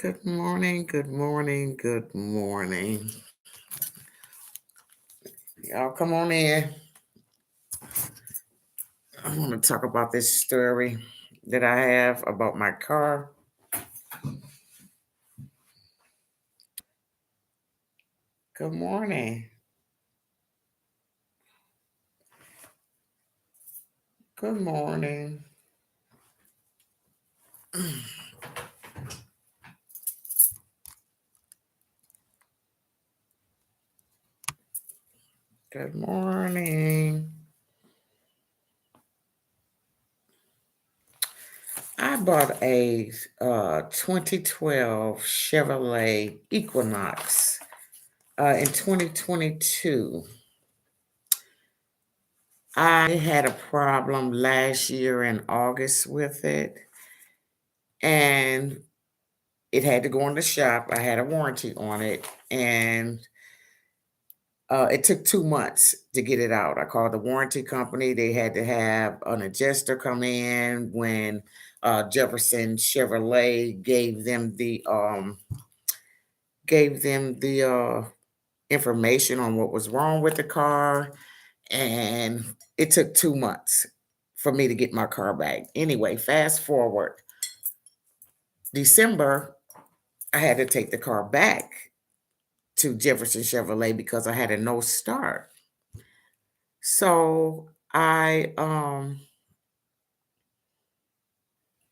Good morning, good morning, good morning. Y'all come on in. I want to talk about this story that I have about my car. Good morning. Good morning. Good morning. I bought a 2012 Chevrolet Equinox in 2022. I had a problem last year in August with it, and it had to go in the shop. I had a warranty on it, and it took 2 months to get it out. I called the warranty company. They had to have an adjuster come in when Jefferson Chevrolet gave them the information on what was wrong with the car, and it took 2 months for me to get my car back. Anyway, fast forward December, I had to take the car back to Jefferson Chevrolet because I had a no start. So I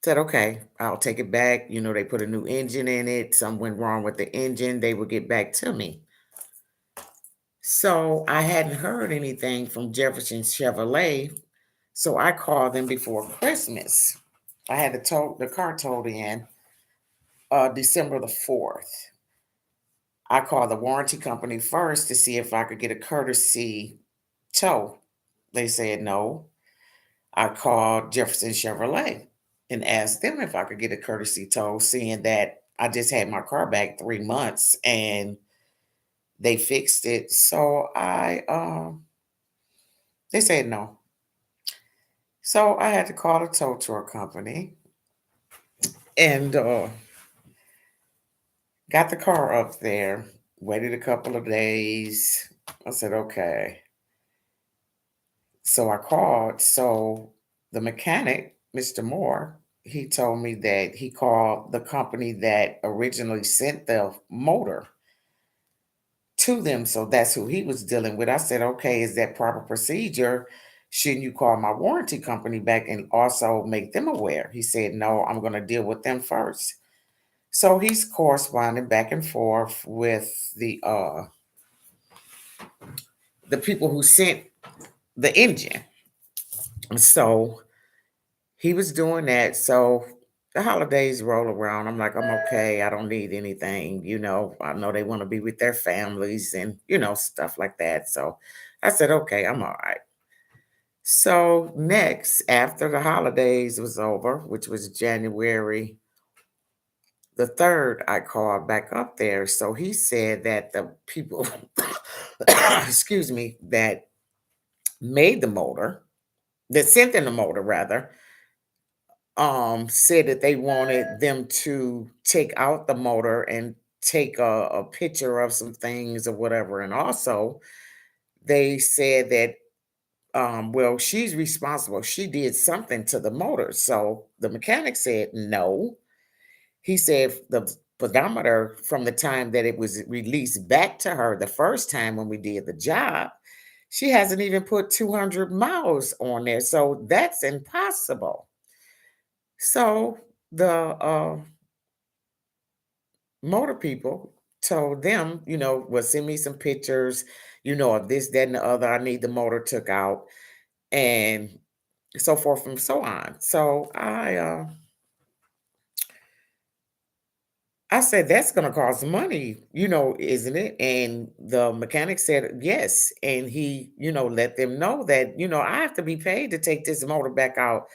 said, okay, I'll take it back. They put a new engine in it. Something went wrong with the engine. They would get back to me. So I hadn't heard anything from Jefferson Chevrolet. So I called them before Christmas. I had the car towed in December the 4th. I called the warranty company first to see if I could get a courtesy tow. They said no. I called Jefferson Chevrolet and asked them if I could get a courtesy tow, seeing that I just had my car back 3 months and they fixed it. So they said no. So I had to call the tow truck company and got the car up there. Waited a couple of days. I said okay. So I called. So the mechanic, Mr. Moore, he told me that he called the company that originally sent the motor to them. So that's who he was dealing with. I said, okay, is that proper procedure? Shouldn't you call my warranty company back and also make them aware? He said, no, I'm going to deal with them first. So he's corresponding back and forth with the people who sent the engine. So he was doing that. So the holidays roll around. I'm like, I'm okay. I don't need anything. I know they want to be with their families and, stuff like that. So I said, okay, I'm all right. So next, after the holidays was over, which was January the 3rd, I called back up there. So he said that the people, excuse me, that made the motor, that sent in the motor rather, said that they wanted them to take out the motor and take a picture of some things or whatever. And also, they said that, well, she's responsible. She did something to the motor. So the mechanic said no. He said the pedometer from the time that it was released back to her the first time when we did the job, she hasn't even put 200 miles on there. So that's impossible. So the motor people told them, well, send me some pictures, of this, that, and the other. I need the motor took out and so forth and so on. So I said, that's going to cost money, isn't it? And the mechanic said, yes. And he, let them know that, I have to be paid to take this motor back out,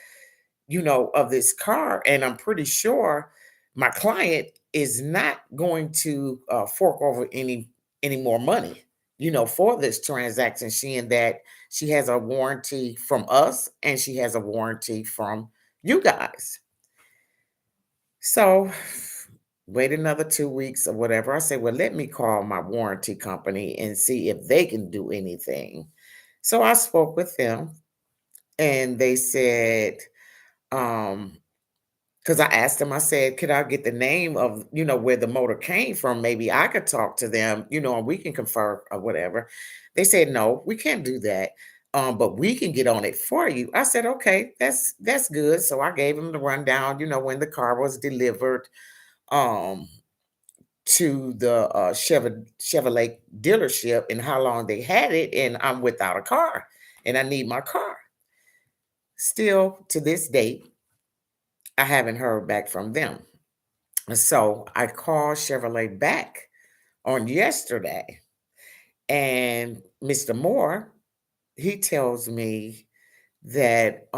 of this car. And I'm pretty sure my client is not going to fork over any more money, for this transaction, seeing that she has a warranty from us and she has a warranty from you guys. So wait another 2 weeks or whatever. I said, well, let me call my warranty company and see if they can do anything. So I spoke with them and they said, um, because I asked them, I said, could I get the name of, where the motor came from? Maybe I could talk to them, and we can confer or whatever. They said, no, we can't do that. But we can get on it for you. I said, okay, that's good. So I gave them the rundown, when the car was delivered um to the Chevrolet dealership and how long they had it, and I'm without a car and I need my car. Still to this date, I haven't heard back from them. So I called Chevrolet back on yesterday, and Mr. Moore, he tells me that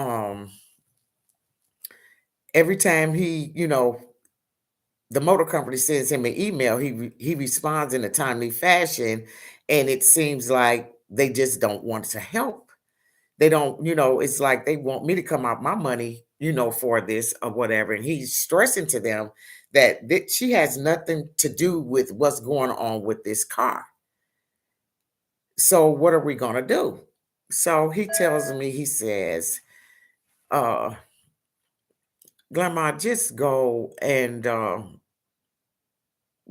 every time the motor company sends him an email, he responds in a timely fashion, and it seems like they just don't want to help. They don't, it's like they want me to come out my money, for this or whatever. And he's stressing to them that she has nothing to do with what's going on with this car. So what are we gonna do? So he tells me, he says, uh, Grandma, just go and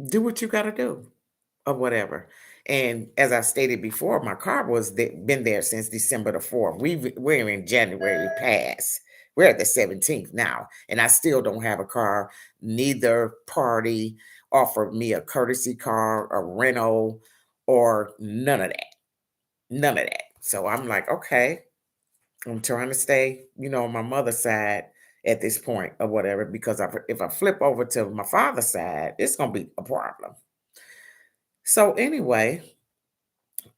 do what you gotta do or whatever. And as I stated before, my car been there since December the 4th. We're in January past. We're at the 17th now, and I still don't have a car. Neither party offered me a courtesy car, a rental, or none of that. None of that. So I'm like, okay, I'm trying to stay, on my mother's side at this point or whatever, because if I flip over to my father's side, it's gonna be a problem. So anyway,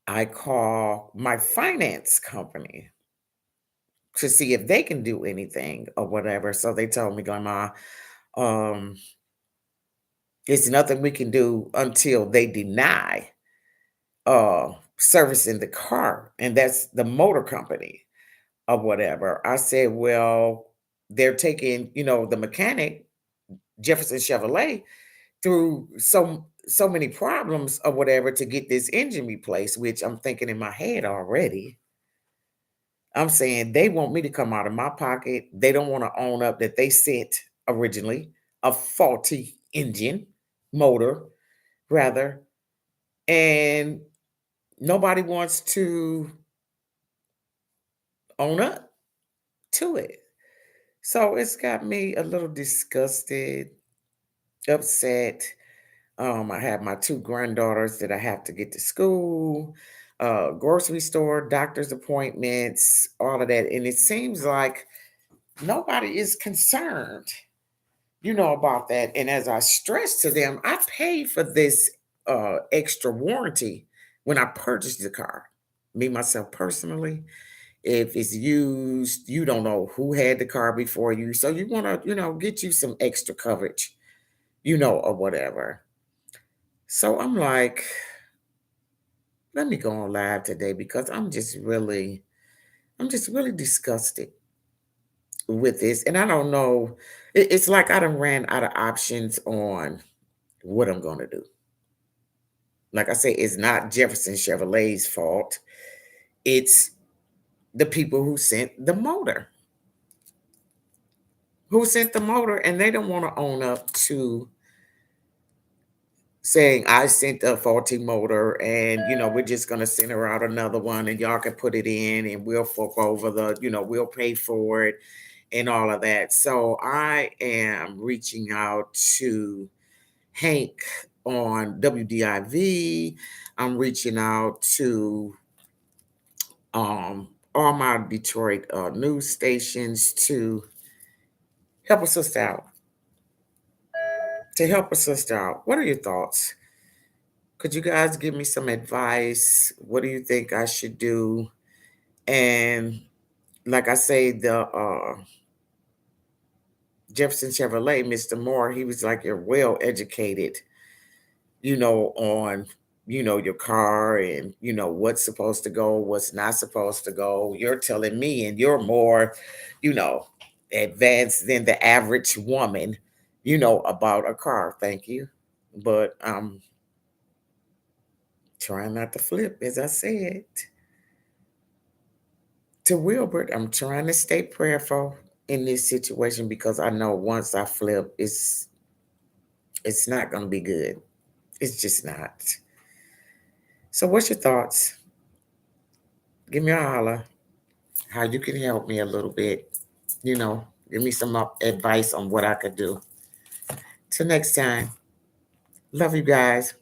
I call my finance company to see if they can do anything or whatever. So they told me, Grandma, um, it's nothing we can do until they deny servicing the car, and that's the motor company or whatever. I said, well, they're taking, the mechanic, Jefferson Chevrolet, through so many problems or whatever to get this engine replaced, which I'm thinking in my head already. I'm saying they want me to come out of my pocket. They don't want to own up that they sent originally a faulty engine, motor, rather, and nobody wants to own up to it. So it's got me a little disgusted, upset. I have my two granddaughters that I have to get to school, grocery store, doctor's appointments, all of that. And it seems like nobody is concerned, about that. And as I stress to them, I paid for this extra warranty when I purchased the car. Me, myself personally, if it's used, you don't know who had the car before you. So you want to, get you some extra coverage, or whatever. So I'm like, let me go on live today because I'm just really disgusted with this. And I don't know. It's like I done ran out of options on what I'm gonna do. Like I say, it's not Jefferson Chevrolet's fault. It's the people who sent the motor, and they don't want to own up to saying I sent a faulty motor, and we're just gonna send her out another one, and y'all can put it in, and we'll fork over we'll pay for it and all of that. So I am reaching out to Hank on WDIV. I'm reaching out to all my Detroit news stations to help a sister out. To help a sister out. What are your thoughts? Could you guys give me some advice? What do you think I should do? And like I say, the Jefferson Chevrolet, Mr. Moore, he was like, you're well educated, on, your car and, what's supposed to go, what's not supposed to go. You're telling me, and you're more, you know, advanced than the average woman, about a car. Thank you. But trying not to flip, as I said to Wilbert. I'm trying to stay prayerful in this situation because I know once I flip, it's not going to be good. It's just not. So, what's your thoughts? Give me a holler. How you can help me a little bit. Give me some advice on what I could do. Till next time. Love you guys.